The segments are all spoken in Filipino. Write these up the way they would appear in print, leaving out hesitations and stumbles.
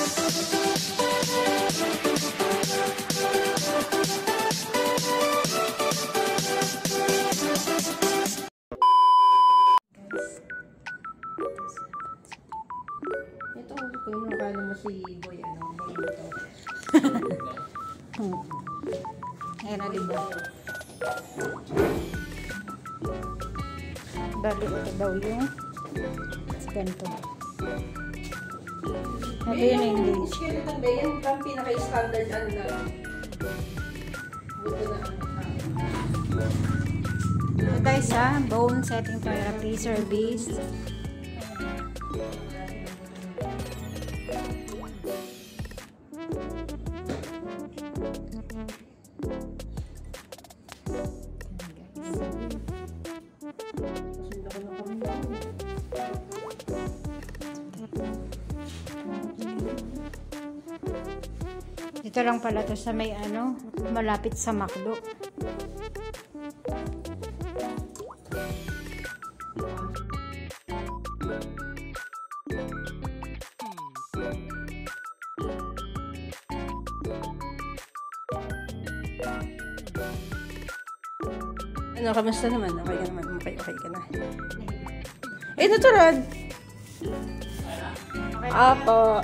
Ito, kung nakala mo si Boy, Boy ito. Ayan na, diba? Bali, ito daw yung ganito. Ito yung English. Skeleton ba? Yan ang pinaka-standard ano na. Buto na Ito guys ha, bone setting therapy service. Ito lang pala to sa may ano, malapit sa McDo. ano, kamusta naman? Okay ka naman? Okay ka na. Eh, naturad! Apo.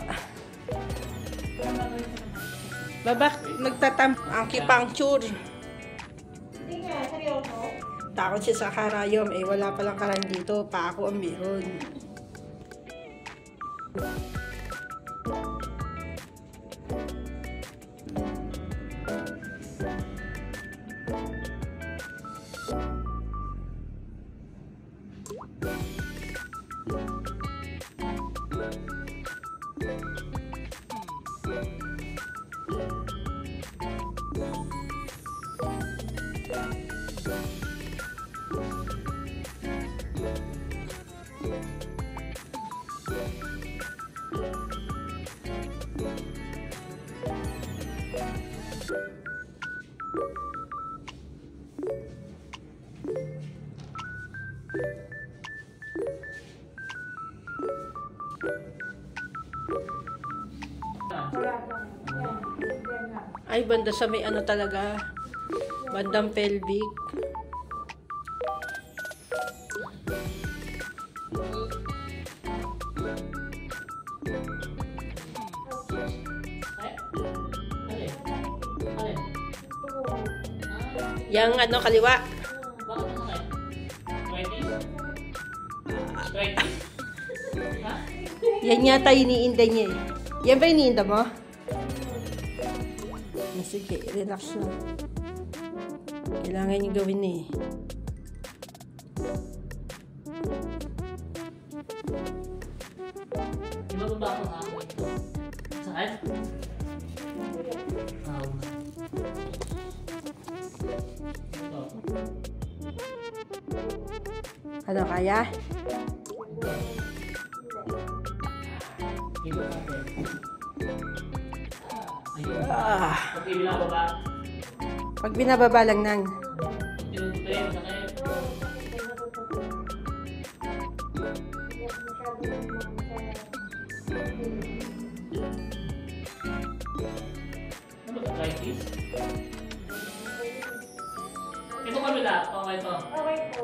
Babak, acupuncture. Hindi nga, seryoso? Takot siya sa karayom. Eh, wala palang karan dito. Pa ako ang meron. Ay, banda sa may ano talaga. Bandang pelvic. Yang ano, kaliwa. Yan yata iniinda niya eh. Yan ba iniinda mo? Sige, relax na. Kailangan niyo gawin eh. Di ba ba ako nga? Sakit? Ano, kaya? Pag binababa. Pag binababa lang nang. Tinutuloy, sakit. Ano ba? Arthritis? Ito kami na. Okay to. Okay po.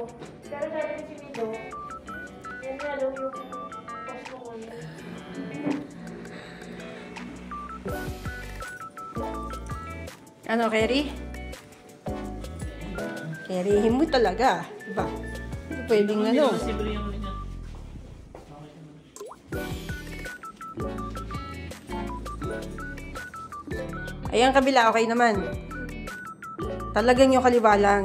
Pero sabi ni si Mido, yan nga daw yung posto ko niya. Ano, Kerry? Kerryhin mo talaga. Diba? Hindi pwedeng ano. Posible yung niya. Ayan, kabila, okay naman. Talagang yung kaliwa lang.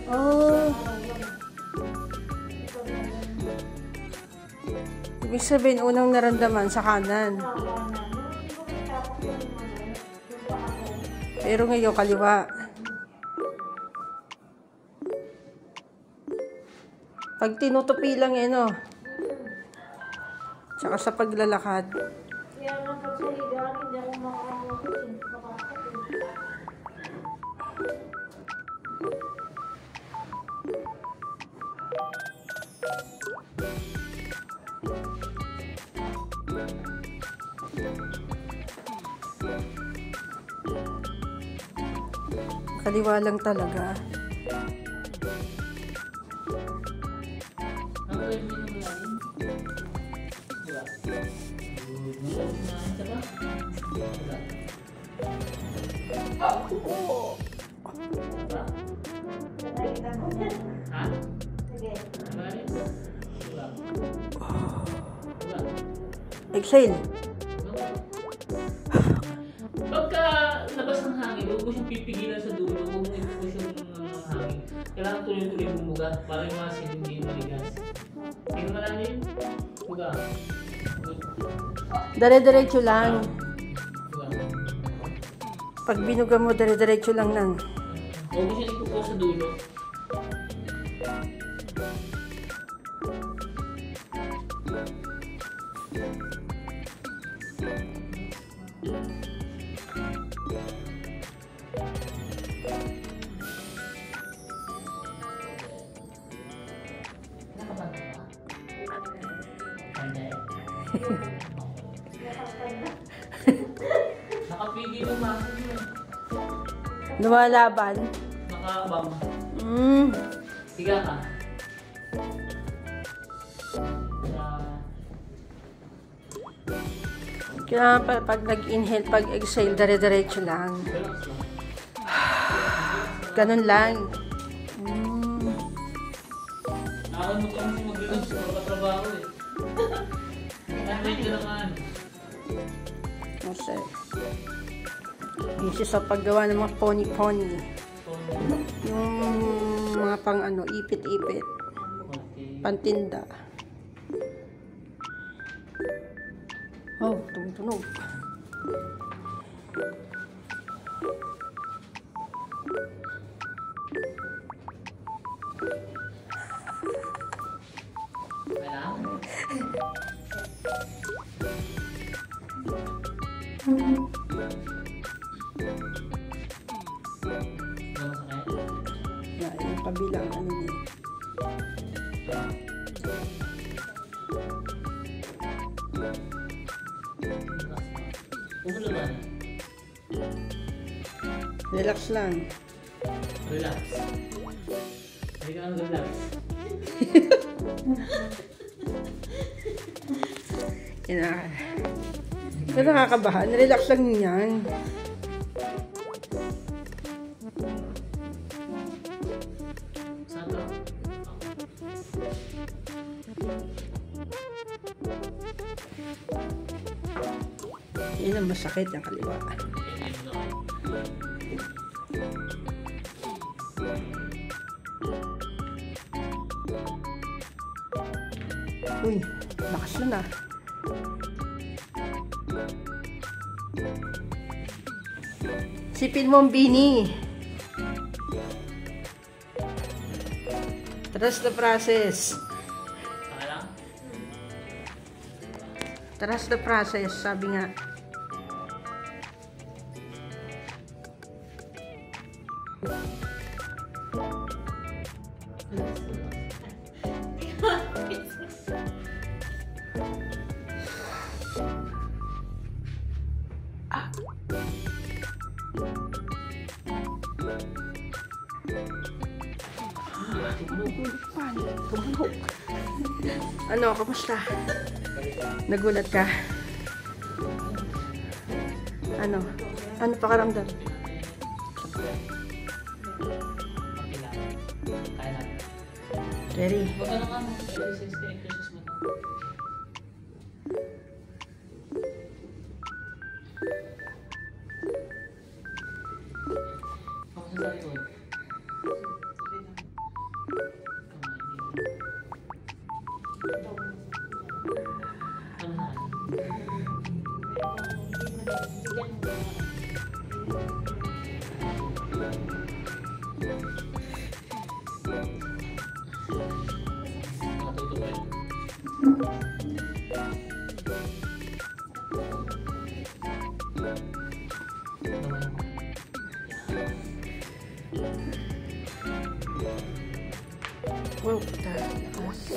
Oh. Ibig sabihin, unang naramdaman sa kanan. Pero ngayon, kaliwa. Pag tinutupi lang yan, no? Tsaka sa paglalakad. Kaya nga pag sa higaan, hindi ako makakamutin. Kaliwa lang talaga. Ang gawin mo ng lalim? Diba? Nakain ka ba? Diba? Diba? Nakikita ko yan. Ha? Sige. Lalim? Diba? Diba? Exhale. Pagka labas ng hangin, huwag mo siyang pipigilan sa dulo, huwag mo i-push yung hangin. Kailangan tuloy-tuloy bumuga para yung mga sin hindi maligas. Tingnan mo lang yun. Buga. Good. Dire-diretso lang. Buga. Pag binuga mo, dire-diretso lang nang. Huwag mo siyang ipupo sa dulo. Nakabanda ka? Banda eh. Nakapigil yung muscle mo. Lumalaban. Nakaabang. Higa ka. Kailangan pag nag-inhale, pag exhale, dire-diretso lang. Relax lang. Ganun lang. Nakakal mo kami mag-relax. Magkatrabaho eh. Nandito ka naman. Kasi, busy sa paggawa ng mga pony-pony. Yung mga pang ano, ipit-ipit. Okay. Pantinda. Oh, tumutunog. Kailangan. Na, yung kabilang ano niya. Puso naman. Relax lang. Relax. Hindi ka lang relax. Pero nakakabahan. Relax lang yan. Saan ka? Yun ang masakit yung kaliwa. Uy, lakas na. Sipin mo ang bini. Trust the process. Saka lang? Trust the process, sabi nga. Tumunog. Ano, kamusta? Nagulat ka? Ano? Ano pakaramdam? Kaya lang. Jerry. Huwag ka lang ano. Exercise mo to. Ako sa likod. Wow, lakas.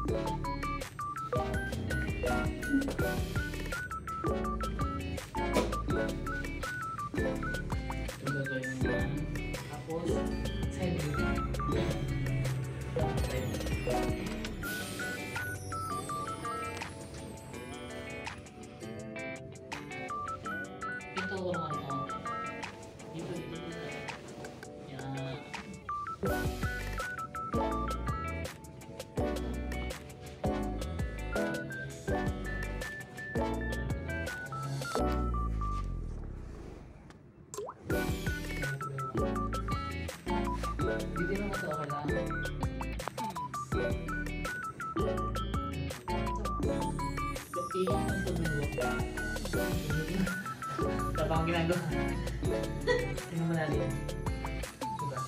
Ito gagawin mo yan. Tapos, side view. Side view. Ito ko naman ito. Dito. Yan. Dito naman ito okay lang. Ang dulo. Tapang ginagawa. Tingnan mo natin. Diba?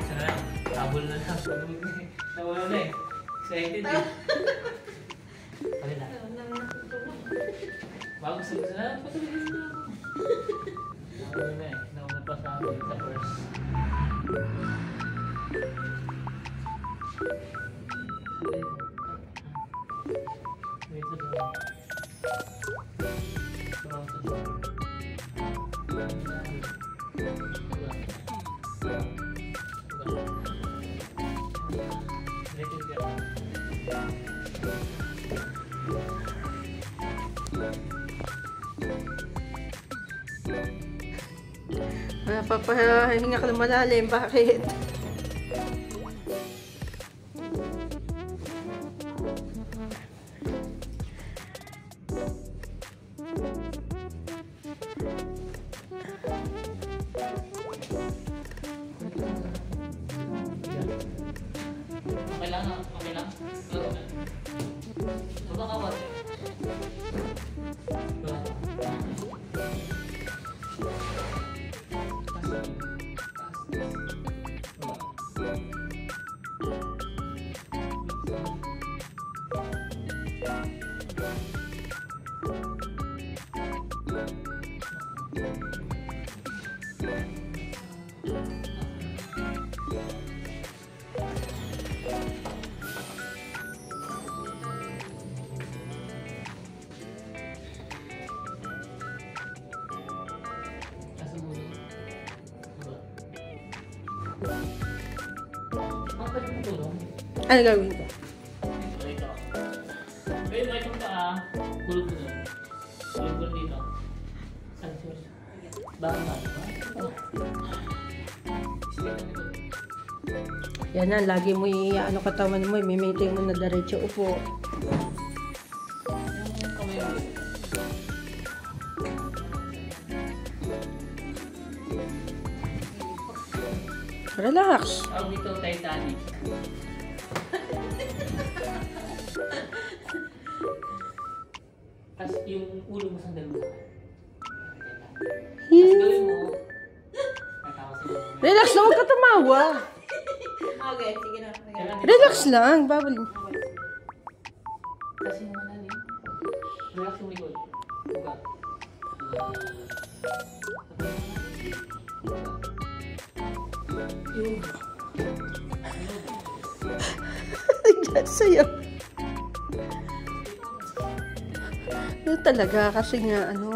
Sana lang. Tabol na lang. Nawala na eh. Excited eh. Pagod na. Bago sa na. Patuloy na ako. Nawala na eh. Nauna pa sa akin sa first. Wait sa doon. Brown sa doon. Papahinga ka ng malalim. Bakit? Okay lang, okay lang. Baba ka ba? Ano gagawin ko? Ito. Ngayon, may itong paa. Hulog ko doon. Hulog ko dito. Saan siya? Bakit ba? Yan na, lagi mo ano katawan mo, may-maintain mo na diretso. Upo. Yung kamay mo. Relax. Tawag dito, Titanic. Tapos yung ulo mo sandal mo. Tapos gawin mo. Relax na, huwag ka tumawa. Okay, sige na. Relax lang, bawal. Kasi mo na rin. Relax yung likod. Buka. Yung. Diyan sa'yo. Ano talaga, kasi nga, ano.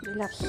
Relax.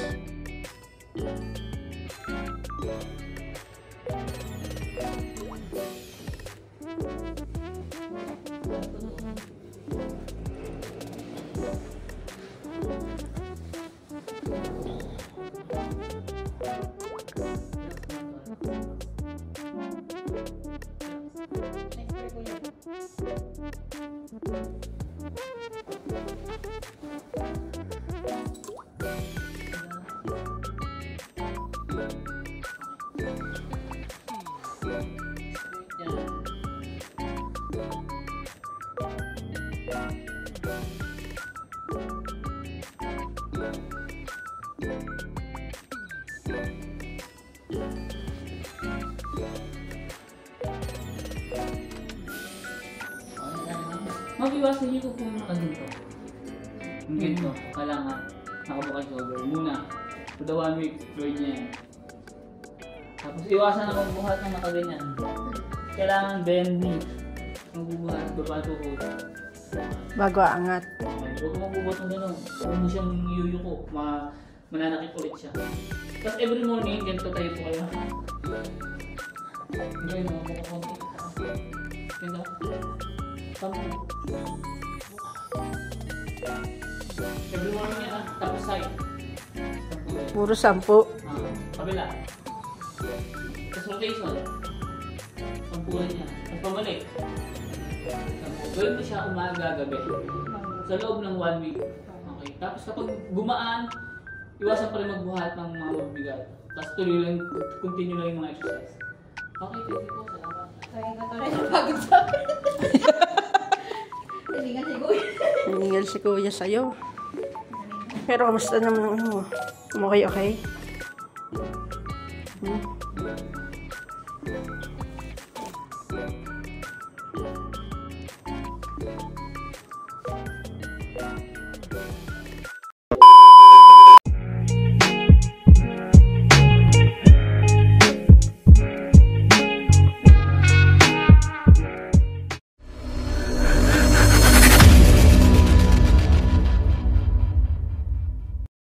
Mag-iwasan niyo kung makaginto. Yung ganito, kailangan nakabukas shoulder muna. For the 1 week, Floyd niya yan. Tapos iwasan na magbuhat ng nakaganyan. Kailangan bendy. Magbubuhat, baba tuhod. Bago aangat. Okay, huwag mo magbubuhat ng gano'n. Huwag mo siyang yuyuko. Mananakit ulit siya. Tapos every morning, ganito tayo po kayo. Gawin mo, konti. Ganito. Sampo. Every morning yan, tapos side. Puro 10. Kabila. Tapos rotation. Sampulan niya. Tapos pabalik. Gawin mo siya umaga, gabi. Sa loob ng 1 week. Okay. Tapos kapag gumaan, iwasan pa rin magbuhat ng mga mabibigat. Tapos tuloy lang, continue lang yung mga exercise. Okay, thank you po. Salamat. Kaya ka tuloy na pagod sa akin. Hindi nga siguro. Hinihingal si kuya sa'yo. Pero kamusta naman ang ano mo? Okay? Hmm?